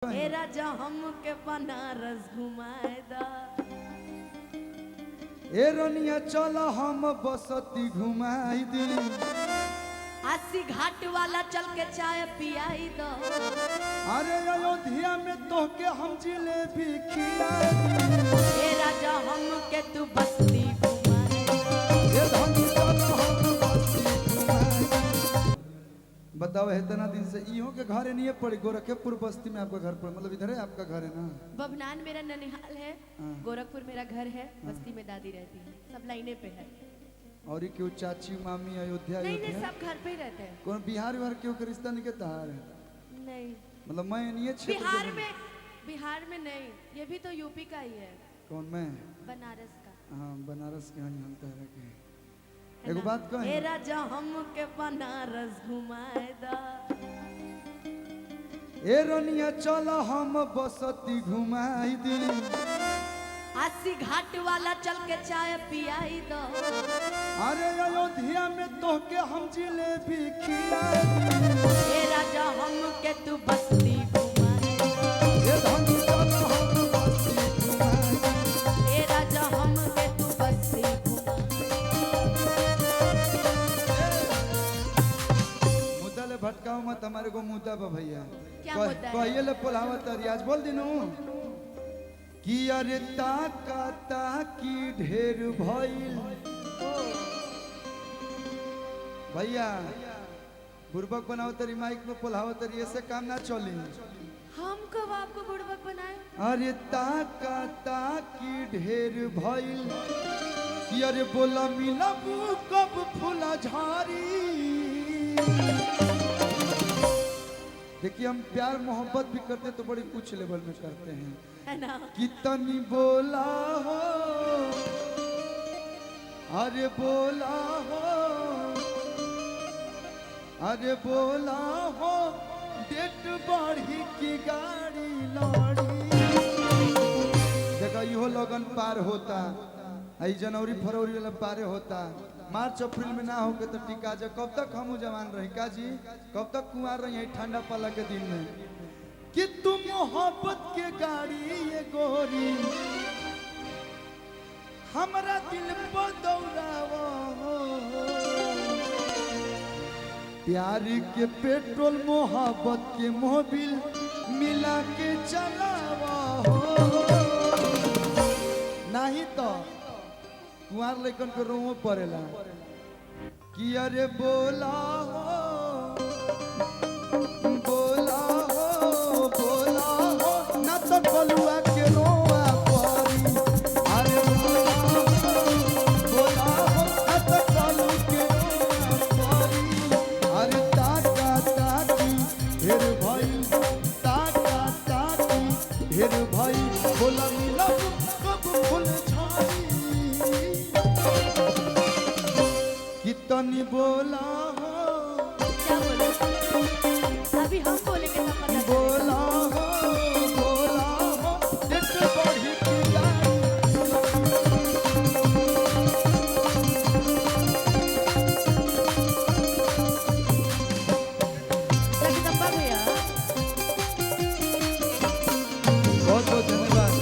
ए राजा हमके बनारस घुमाए दा। ए रनिया चल हम बसती घुमाई दी। अस्सी घाट वाला चल के चाय पियाई दो। अरे अयोध्या में तोहके हम जिलेबी खिलाई दी। ए राजा हमके तू बस्ती घुमाए दा। ए धनी चल हम बस्ती घुमाई दी। बताओ इतना दिन से इहो के घर नहीं पड़ी गोरखपुर बस्ती में आपका घर पर मतलब इधर है आपका घर है ना। बबनान मेरा ननिहाल है, गोरखपुर मेरा घर है, बस्ती में दादी रहती है, सब लाइने पे है। और क्यों चाची मामी अयोध्या नहीं नहीं सब घर पे ही रहते हैं। कौन बिहार विहार क्यों के रिश्ता नहीं के तहार है नहीं मतलब मैं नहीं बिहार में नहीं, ये भी तो यूपी का ही है। कौन मैं बनारस का। हाँ बनारस के हम तरह के एगो बात कह ए राजा हमके बनारस घुमाए दा। ए रनिया चल हम बसती घुमाई दी। अस्सी घाट वाला चल के चाय पियाई दो। अरे अयोध्या में तोहके हम जिलेबी खिलाई दी। ए राजा हमके तू बस्ती घुमाए दा। ए धनी चल हम बस्ती घुमाई दी। ए राजा हमके तू बस्ती घुमाए। मुद्दा ले भटकाओ मत हमारे को मुद्दा बा भैया। क्या मुद्दा है? कहिए ले पुलावत रियाज बोल दिनु कि अरे ताका ताकी ढेर भइल भैया बुर्बक बनाओ तरी माइक में पुलाओ तरी ऐसे काम ना चली। हम कब आपको बुड़बक बनाए? अरे ताका ताकी ढेर भइल कि अरे बोला मिलबू कब फूला झारी। देखिए हम प्यार मोहब्बत भी करते तो बड़ी कुछ लेवल में करते हैं है ना? कितनी बोला हो अरे बोला हो अरे बोला हो डेट बढ़ी की गाड़ी लड़ी। देखा इहो लगन पार होता आई जनवरी फरवरी वाला पारे होता मार्च अप्रैल में ना होके तो टिका जा कब तक हम जवान रही का जी कब तक कुंवार रही ठंडा पाला के दिन में कि तुम मोहब्बत के गाड़ी ये गोरी हमरा दिल पर दौड़ावा हो। प्यार के पेट्रोल मोहब्बत के मोबिल मिला के चलावा हो। नहीं तो कुंवार लेकिन के रोमो पड़ेला कि अरे बोला हो ना तो बलुआ के रोआ पड़ी। अरे बोला हो ना तो बलू के रोआ पड़ी। अरे ताका ताकी ढेर भई ताका ताकी ढेर भई बोला मिला कब फूल झाड़ी। कितनी बोला हो क्या बोले? अभी हम बोलेंगे तब पता चलेगा। बोला हो डेट बढ़ी की गाड़ी। जगदम्बा भैया बहुत बहुत धन्यवाद।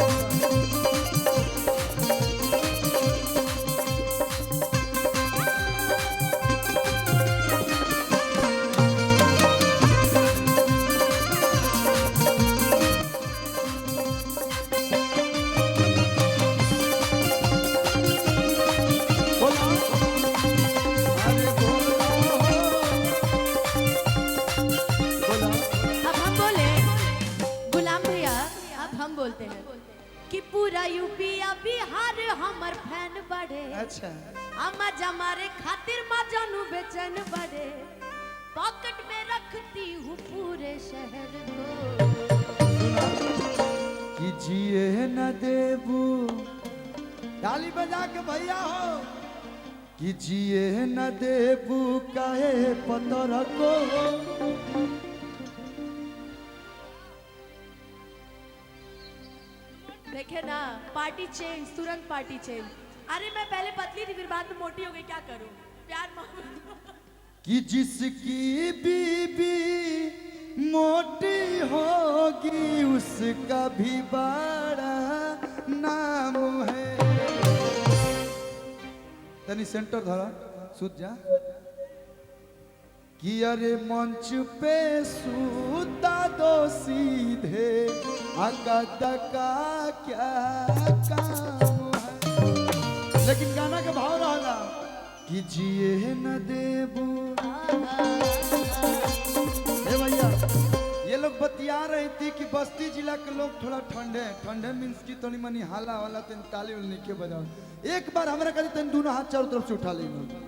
बोलते हैं कि पूरा यूपी या बिहार हमर फैन बढ़े। अच्छा अम्मा जमारे खातिर माँ जानू बेचैन बढ़े। पॉकेट में रखती हूँ पूरे शहर को। कि जिए न देबू ताली बजा के भैया हो कि जिए न देबू काहे पतर को। देखे ना पार्टी चेंज, तुरंत पार्टी चेंज। अरे मैं पहले पतली थी फिर बाद में मोटी हो गई, क्या करूं? प्यार मोहब्बत कि जिसकी बीबी मोटी होगी उसका भी बड़ा नाम है। तनी सेंटर धरा सूत जा कि अरे मंच पे सूता दो सीधे आका का क्या काम है। लेकिन गाना का भाव रहा कि जिए न देबू। भैया ये लोग बतिया रही थी कि बस्ती जिला के लोग थोड़ा ठंडे ठंडे मीन्स की थोड़ी मनी हाला वाला तेन ताली उलने के बजाओ। एक बार हमारा कभी तेन दोनों हाथ चारों तरफ से उठा लेंगे।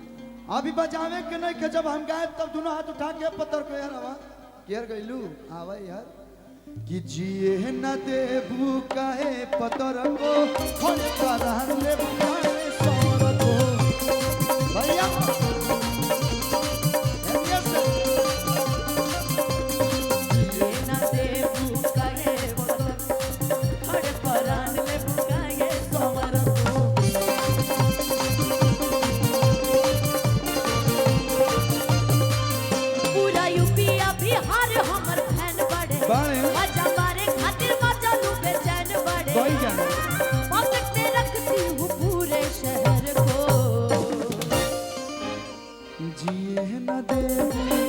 अभी बजावे के नहीं के जब हम गाए तब दोनों हाथ उठा के पत्थर को यार आवा केयर गइलू आवा यार कि जिए न देबू काहे पत्थर को खोल कर ले बुलाए सौर को। भैया जिए न दे